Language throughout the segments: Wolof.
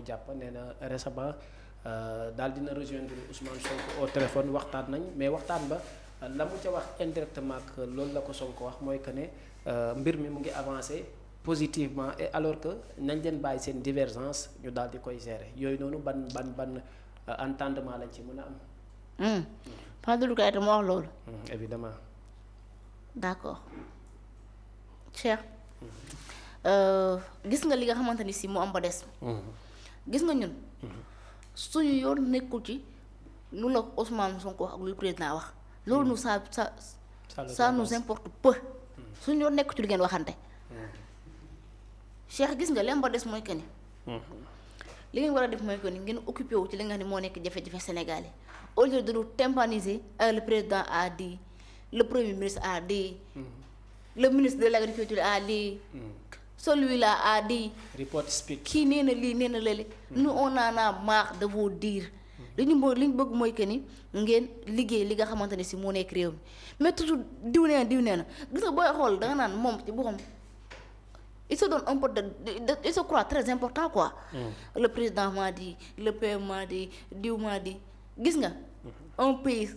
jàpp nee na récemment daal dina rejoindre Ousmane Sonko au téléphone waxtaan nañ mais waxtaan ba la mu ca wax indirectement que loolu la ko Sonko wax mooy que ne mbir mi mu ngi avancé positivement et alors que nañ leen bàyyi seen divergence ñu daal di koy gérer yooyu noonu ban entendement lañ ci mën a am. Fadilou Keita moo wax loolu. Évidemment. D'accord Cheikh. Gis nga li nga xamante ni si mu am ba des. Gis nga ñun. suñu yoon nekkul ci lu la Ousmane Sonko wax ak lu président wax loolu nous ça nous importe peu. suñu yoon nekkul ci li ngeen waxante. Cheikh gis nga li am ba des mooy que ni. li ngeen war a def mooy que ni ngeen occupé wu ci li nga xam ne moo nekk jafe-jafe Sénégal yi au lieu de nous tympaniser le président a dit le premier ministre a dit. le ministre de l'agriculture a dit. celui-là a dit. report speak. kii nee na lii nee na lële. nous on en a marre de vous dire. li ñu bëgg mooy que ni ngeen liggéey li nga xamante ne si moo nekk réew mi mais toujours diw nee na gis nga booy xool da nga naan moom ci boppam il se donne un peu il se croit très important quoi. le président m'a dit le PM m'a dit diw m'a dit gis nga. un pays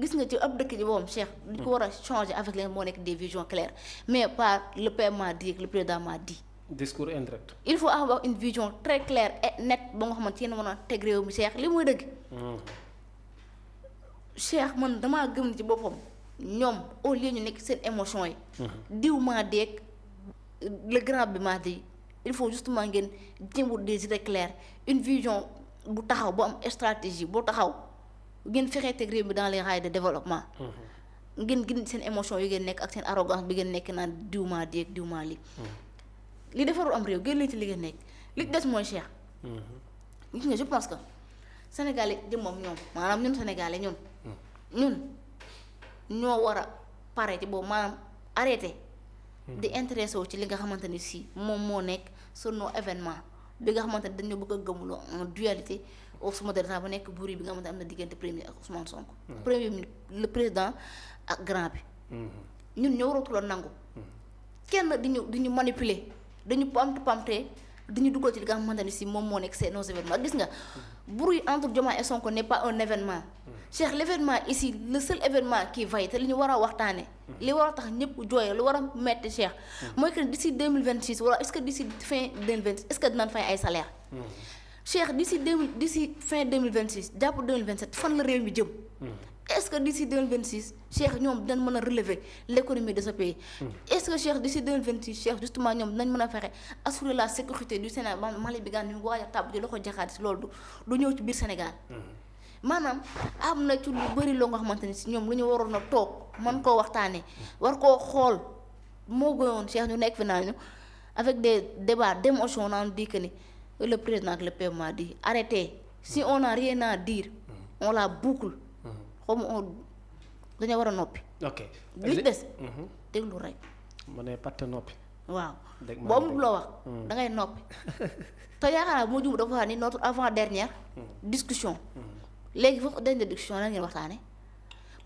gis nga ci ab dëkk ji boppam Cheikh. di ko war a changer avec leen moo nekk des visions claires mais pas le PM m'a dit le président m'a dit. discours indirect. il faut avoir une vision très claire et nette ba nga xamante yéen mën a teg réew mi Cheikh li muy dëgg. Cheikh man damaa gëm ni ci boppam ñoom au lieu ñu nekk seen émotion yi. diw maa deeg le grand bi maa di il faut justement ngeen jëmbul des idées claires une vision bu taxaw bu am stratégie bu taxaw ngeen fexee teg réew mi dans les rails de développement. ngeen gën seen émotion yi ngeen nekk ak seen arrogance bi ngeen nekk naan diw maa deeg diw maa lii. li defarul am réew génn leen ci li ngeen nekk li des mooy Cheikh. gis nga je pense que Sénégalais di moom ñoom maanaam ñun Sénégalais ñun ñoo war a pare ci boobu maanaam arrêté. di intéressé wu ci li nga xamante ni si moom moo nekk sur nos événements bi nga xamante ni dañoo bëgg a gëmuloo en dualité au sommet de l'État ba nekk buur bi nga xamante am na diggante premier ak Ousmane Sonko. premier le président ak grand bi. ñun ñoo waratuloon nangu. kenn di ñu manipuler. dañu pamte dañu dugal ci li nga xamante ni si moom moo nekk nos événements gis nga bruit entre Diomaye et Sonko n'est pas un événement. Cheikh l'événement ici le seul événement qui vaille te li ñu war a waxtaane li war a tax ñëpp jooy lu war a metti Cheikh. mooy que d'ici 2026 wala est-ce que d'ici fin 2026 est-ce que dinañ fay ay salaire Cheikh d'ici fin 2026 jàpp 2027 fan la réew mi jëm. est-ce que d'ici 2026 Cheikh ñoom dinañ mën a relever l'économie de ce pays. est-ce que Cheikh d'ici 2026 Cheikh justement ñoom dinañ mën a fexe assurer la sécurité du Sénégal Mali bi gaan ñu waaj a tàbb di loxo jaxaat si loolu du ñëw ci biir Sénégal. maanaam am na ci lu bëri loo nga xamante ni si ñoom lu ñu waroon a toog mën koo waxtaanee war koo xool moo gënoon Cheikh ñu nekk fi naa ñu avec des débats d'émotion naan di que ni le président ak le PM m'a dit arrêtez si on n'a rien à dire on la boucle. comme dañoo war a noppi. ok li des. déglu rek. ma ne patt noppi. waaw boo amul loo wax. da ngay noppi. te yaakaar naa moo jub dafa wax ni notre avant dernière. discussion. léegi foofu dernière discussion la ngeen waxtaane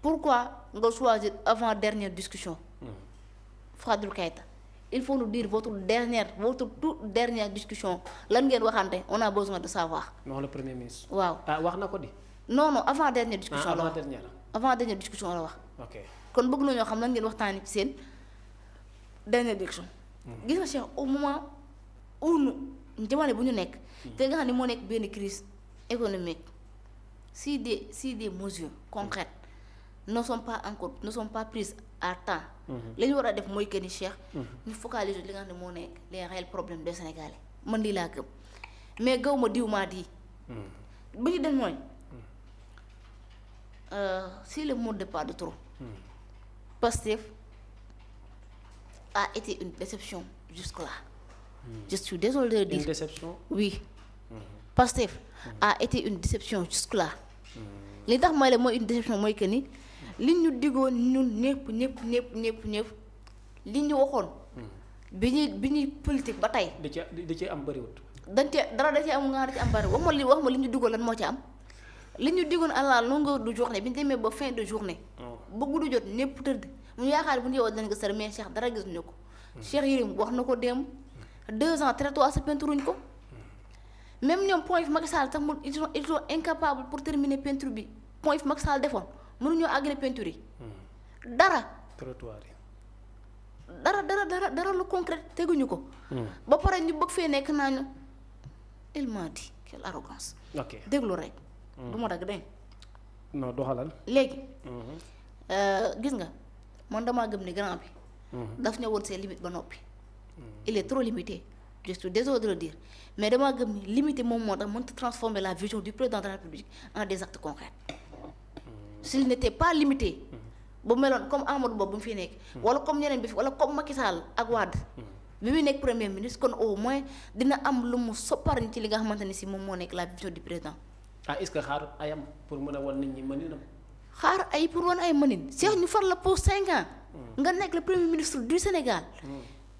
pourquoi nga choisir avant dernière discussion. Fadilou Keita il faut nous dire votre toute dernière discussion lan ngeen waxante on a besoin de savoir. wax le premier ministre. waaw wax na ko di. non avant dernière discussion la wax avant dernière discussion la wax. ok kon bëgg nañoo xam lan ngeen waxtaanee ci seen dernière discussion. gis nga Cheikh au moment où jamono bu ñu nekk. te nga xam ne moo nekk benn crise économique si des mesures concrètes ne sont pas prises à temps. li ñu war a def mooy que ni Cheikh. ñu focaliser li nga xam ne moo nekk les réels problèmes des Sénégalais man lii laa gëm mais gaw ma diw maa di. bu ñu dem mooy. si le mot de pas de trop. Pastef a été une déception jusque-là. Je suis désolée de dire. Une déception? Oui. Pastef a été une déception jusque-là. li tax mooy la mooy une déception mooy que ni li ñu diggoon ñun ñëpp li ñu waxoon. bi ñuy politique ba tey. da ci am bëriwut. da ci am nga da ci am bëri wax ma li ñu diggoon lan moo ci am. li ñu diggoon à la longueur du journée bi ñu demee ba fin de journée. ba guddi jot ñëpp tëdd mu yaakaar bu ñu yeewoo dinañ ko sër mais Cheikh dara gisuñu ko. Cheikh Yérim wax na ko dem 2 ans traité à sa peinturuñ ko. même ñoom point fi Macky Sall tax mu ils sont incapables pour terminer peinture bi point fi Macky Sall defoon mënuñoo àggale peinture yi. dara. trottoir yi. dara lu concret teguñu ko. ba pare ñu bëgg fee nekk naa ñu il m'a dit quelle arrogance. ok déglu rek. du ma dagg dégg non doxalal. léegi. gis nga man damaa gëm ni grand bi. daf ñëwoon ses limites ba noppi. il est trop limité je suis désolé de le dire mais damaa gëm ni limité moom moo tax mënut a transformer la vision du président de la République en des actes concrets. s'il n'était pas limité. bu meloon comme Amadou Ba bu mu fi nekk. wala comme ñeneen bi fi wala comme Macky Sall ak Wade. bi muy nekk premier ministre kon au moins dina am lu mu sopparñ ci li nga xamante ni si moom moo nekk la vision du président. est-ce que xaar ayam pour mën a wan nit ñi mëninam. xaar ay pour wan ay mënin Cheikh ñu far la pour 5 ans. nga nekk le premier ministre du Sénégal.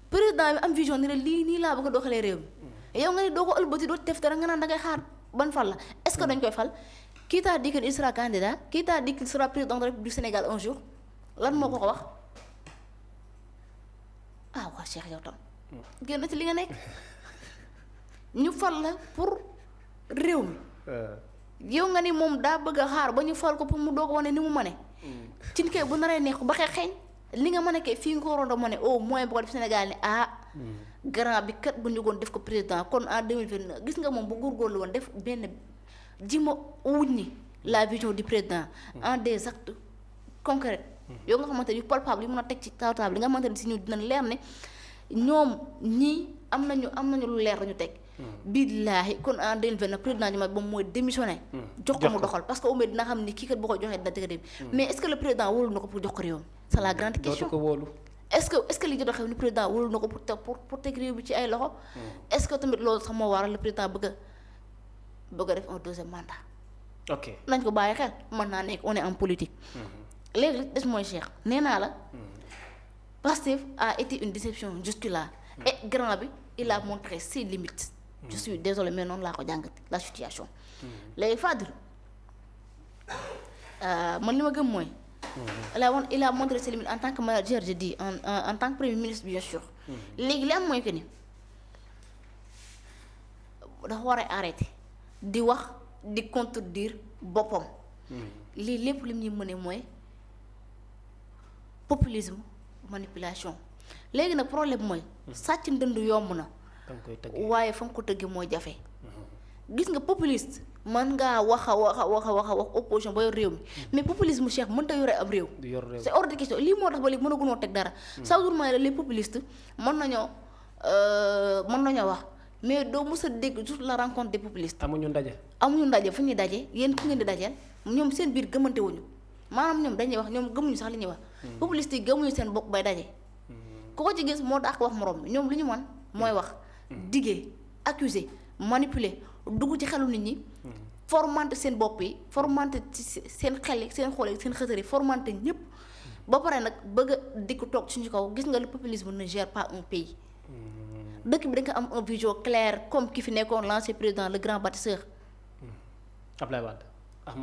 président bi am vision ni la lii nii laa bëgg a doxalee réew mi. yow nga ne doo ko ëlbati doo def dara nga naan dangay xaar ban fal la est-ce que dañ koy fal. qui t'a dit qu'il sera candidat qui t'a dit qu'il sera président de la République du Sénégal un jour lan moo ko wax waa Cheikh yow tam génn ci li nga nekk ñu fal la pour réew mi yow nga ni moom daa bëgg a xaar ba ñu fal ko pour mu doog wane ni mu mane cin kay bu naree neex ko ba xeeñ li nga mën a kay fii nga ko waroon a mane au moins bu ko def Sénégal ni grand bi kat bu ñu goon def ko président kon en 2029 gis nga moom bu góorgóorlu woon def benn jima wuññi la vision du président en des actes concrets yow nga xamante yu palpable yi mën a teg ci table li nga xamante ni si ñu dinañ leer ne ñoom ñii am nañu lu leer lañu teg billaahi kon en 2029 président ji ma ba mooy démissionné jox ko mu doxal parce que au moins dina xam ni kii kat boo ko joxee dina tëgg dem mais est-ce que le président wóolu na ko pour jox ko réew mi c'est la grande question dootu ko wóolu est-ce que li jot a xew ni président wóolu na ko pour teg réew bi ci ay loxo est-ce que tamit loolu sax moo waral le président bëgg a def un deuxième mandat. ok nañ ko bàyyi xel mën naa nekk on est en politique. léegi li des mooy Cheikh nee naa la. Pastef a été une déception jusque-là. et grand bi il a montré ses limites. je suis désolé mais noonu laa ko jàngat la situation. léegi Fadil man li ma gëm mooy. il a montré ses limites en tant que manager je dis en tant que premier ministre bien sûr. léegi li am mooy que ni dafa war a arrêter. di wax di contredire boppam. lii lépp li ñuy mëne mooy populisme manipulation léegi nag problème mooy. sàcc ndënd yomb na. waaye fa nga ko tëggee mooy jafe. gis nga populiste mën ngaa wax opposition ba yor réew mi mais populisme Cheikh mënta yore ab réew. c'est hors de question lii moo tax ba léegi mënagunoo teg dara. chaque jour mooy les populistes mën nañoo wax. mais doo mës a dégg juste la rencontre des populistes. amuñu ndaje fu ñuy daje yéen ku ngeen di dajeel ñoom seen biir gëmante wuñu maanaam ñoom dañuy wax ñoom gëmuñu sax li ñuy wax. populistes yi gëmuñu seen bopp bay daje. ku ko ci gis moo dàq wax morom bi ñoom li ñu mën mooy wax. diggee accuser manipuler dugg ci xelu nit ñi. formanté seen bopp yi formanté ci seen xel yi seen xool yi seen xëtër yi formanté ñëpp. ba pare nag bëgg a dikk toog suñu kaw gis nga le populisme ne gère pas un pays. dëkk bi da nga am un vision claire comme ki fi nekkoon l'ancien président le grand bâtisseur. Ablaye Wade ak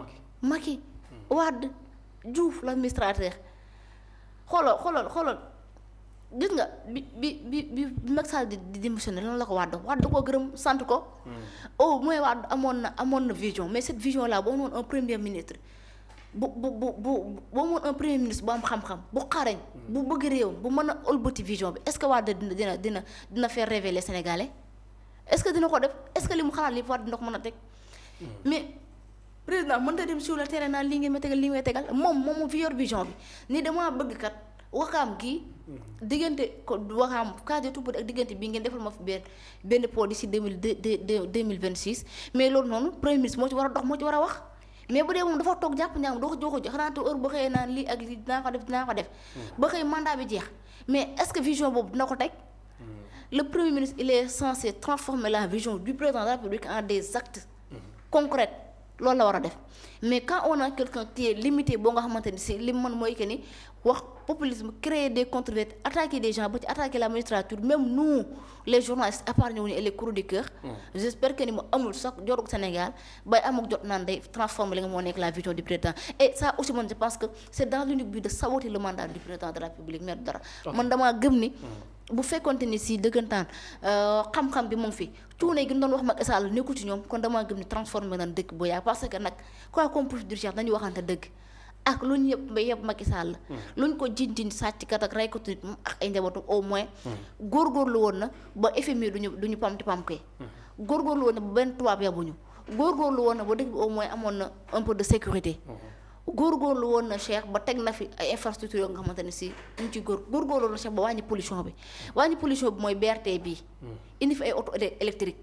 Macky. Wade Diouf l'administrateur xoolal gis nga bi Macky Sall di démissionné lan la ko Wade da koo gërëm sant ko. mooy Wade amoon na vision mais cette vision là boo amoon un premier ministre bu boo amoon un premier ministre bu am xam-xam bu xarañ. bu bëgg réew bu mën a ëlbati vision bi est-ce que Wade dina faire rêver les Sénégalais est-ce que dina ko def est-ce que li mu xalaat li Wade dina ko mën a teg. mais président mën na dem sur le terrain naan lii ngeen may tegal lii ngay tegal moom mu fi yor vision bi ni damaa bëgg kat waxaam kii. diggante ko waxaam case tout ak diggante bii ngeen defal ma fi benn pont d'ici 2026 mais loolu noonu premier ministre moo ci war a dox moo ci war a wax. mais bu dee moom dafa toog jàpp ñaam doo ko joxo ji xanaa heure ba xëyee naan lii ak lii dinaa ko def ba xëy mandat bi jeex mais est-ce que vision boobu dina ko teg le premier ministre il est censé transformer la vision du président de la République en des actes concrets loolu la war a def mais quand on a quelqu'un qui est limité boo nga xamante ni si li mën mooy que ni wax populisme créer des controverses attaquer des gens ba ci attaquer la magistrature même nous les journalistes épargnés wuñu et les chroniqueurs. J'espère que ni mu amul sax jorug Sénégal bay am ak jot naan day transformer li nga moo nekk la vision du président et ça aussi man je pense que c'est dans l'unique but de saboter le mandat du président de la République mais dara man damaa gëm ni bu fekkonte ni si dëggantaan xam-xam bi mu ngi fi tuune gi ñu doon wax Macky Sall nekkul ci ñoom kon damaa gëm ni transformer nañ dëkk bu yàgg parce que nag quoi qu'on puisse dire Cheikh dañuy waxante dëgg ak lu ñu yëpp Macky Sall lu ñu ko jiñ sàcckat ak raykat nit ak ay njabootu au moins góorgóorlu woon na ba FMI duñu pamti pamkee góorgóorlu woon na ba benn tubaab yabuñu góorgóorlu woon na ba dëkk bi au moins amoon na un peu de sécurité góorgóorlu woon na Cheikh ba teg na fi ay infrastructures yoo nga xamante ne si ñu ci góorgóorlu woon na Cheikh ba wàññi pollution bi mooy BRT bii indi fi ay auto électrique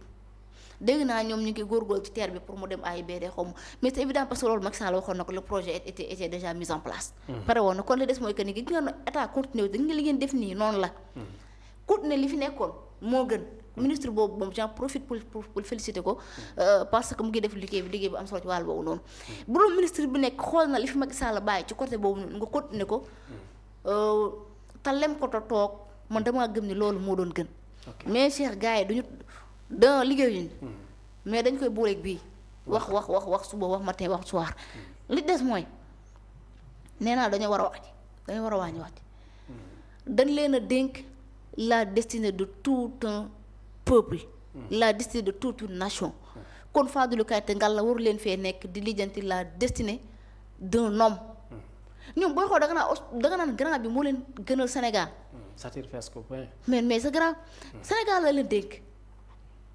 dégg naa ñoom ñu ngi góorgóorlu ci terre bi pour mu dem AIBD xaw ma mais c'est évident parce que loolu Macky Sall waxoon na ko le projet était déjà mis en place pare woon na kon li des mooy que ni gi nga état continué da nga li ngeen def nii noonu la continué li fi nekkoon moo gën ministre boobu moom j'en profite pour féliciter ko parce que mu ngi def liggéey bi am solo ci wàll boobu noonu bu doon ministre bi nekk xool na li fi Macky Sall bàyyi ci côté boobu noonu nga continuer ko te lem ko ta toog man damaa gëm ni loolu moo doon gën mais Cheikh gars yi duñu da liggéeyuñ mais dañ koy booleeg bii wax suba wax matin wax soir li des mooy nee naa dañoo war a wàññi wax dañ leen a dénk la destinée de tout un peuple la destinée de toute une nation kon Fadilou Keïta Ngalla waru leen fee nekk di lijjanti la destinée d'un homme ñoom booy xool da nga naan grand bi moo leen gënal Sénégal satisfaire ko mais c'est grave Sénégal la leen dénk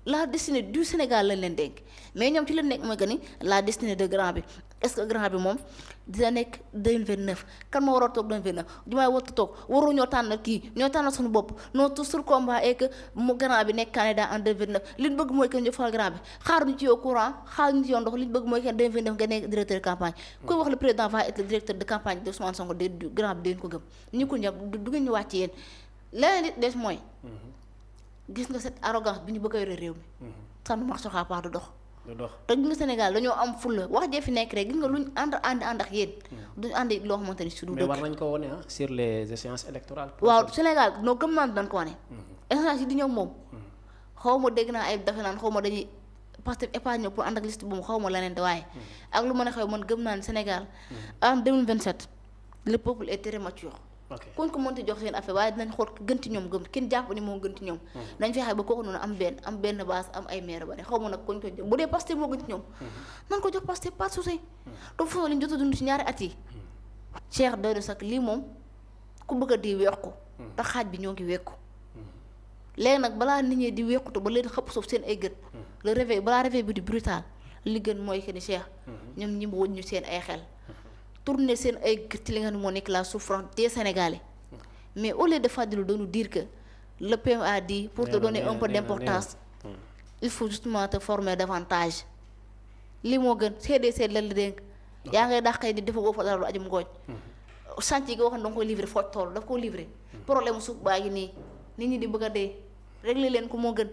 la destinée du Sénégal lañ leen dénk mais ñoom ci leen nekk mooy que ni la destinée de grand bi est-ce que grand bi moom dina nekk 2029 kan ma war a toog 2029 jumaay warta toog waru ñoo tànn kii ñoo tànn suñu bopp non tout sur combat et que mu grand bi nekk candidat en 2029 li ñu bëgg mooy que ñu fal grand bi xaar ñu ci yow courant xaar ñu ci yow ndox li ñu bëgg mooy que 2029 nga nekk directeur de campagne koy wax le président va être le directeur de campagne de Ousmane Sonko du grand bi dañ ko gëm ñu ko ñëpp du ngeen ñu wàcc yéen leneen li des mooy gis nga cette arrogance bi ñu bëgg a yore réew mi ça ne marchera pas du dox te gis nga Sénégal dañoo am fulla wax jee fi nekk rek gis nga luñ ànd ak yéen duñu ànd loo xamante ni su du dëkk mais war nañ ko wane sur les échéances électorales waaw Sénégal noo gëm naan dañ ko wane échéances yi di ñëw moom xaw ma dégg naa ay dafe naan xaw ma dañuy Pastef épargne pour ànd ak liste boobu xaw ma leneen de waaye ak lu mën a xew man gëm naa ne Sénégal en 2027 le peuple est très mature kuñ ko mënti jox seen affaire waaye dinañ xool gën ci ñoom gëm kenn jàpp ni moo gën ci ñoom dañ fexe ba kooku noonu am benn base am ay maire ba ne xaw ma nag kuñ ko jox bu dee Pastef moo gën ci ñoom nan ko jox Pastef pas souci te fu li ñu jot a dund ci ñaari at yi Cheikh doy na sax lii moom ku bëgg a di weex ko te xaaj bi ñoo ngi wekku léegi nag balaa nit ñi di wekkutu ba leen xëpp suuf seen ay gët le réveil balaa réveil bi di brutal li gën mooy que ni Cheikh ñoom ñi mu wëññu seen ay xel tourner seen ay gët ci li nga xam ne moo nekk la souffrance des Sénégalais mais au lieu de Fadilou de nous dire que le PM a dit pour te donner un peu d'importance il faut justement te former davantage li moo gën CDC la dénk yaa ngay dàqee di defa goo fa dara lu aju mu ngooj chantier yi nga waxoon da nga koy livré fooj tool daf koo livré problème suuf baa ngi nii nit ñi di bëgg a dee régler leen ko moo gën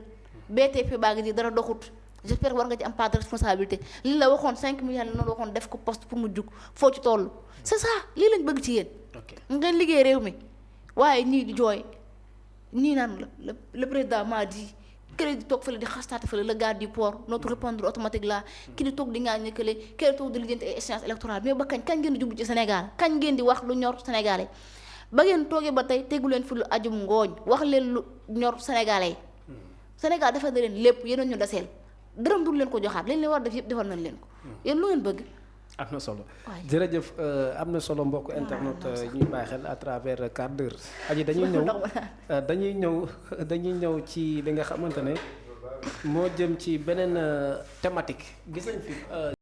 BTP baa ngi nii dara doxut j'espère que war nga ci am part de responsabilité li la waxoon 5 milliards la noonu waxoon def ko poste pour mu jug foo ci toll c'est ça lii lañ bëgg ci yéen ngeen liggéey réew mi waaye ñii di jooy ñii naan le président m'a dit kële di toog fële di xastaate fële le garde du port notre répondeur automatique là ki di toog di ngaa ñëkkale kële toog di lijjanti ay échéances électorales mais ba kañ ngeen di jublu ci Sénégal kañ ngeen di wax lu ñor Sénégalais ba ngeen toogee ba tey tegu leen fi lu ajum ngooñ wax leen lu ñor Sénégalais Sénégal dafa da leen lépp yeneen ñu deseel dërëm dul leen ko joxaat leen war def yëpp defal nañ leen ko yéen lu ngeen bëgg am na solo jërëjëf am na solo mbokk internet ñuy bàyyi xel à travers quart d'heure aji dañuy ñëw ci li nga xamante ne moo jëm ci beneen thématique gis nañ fi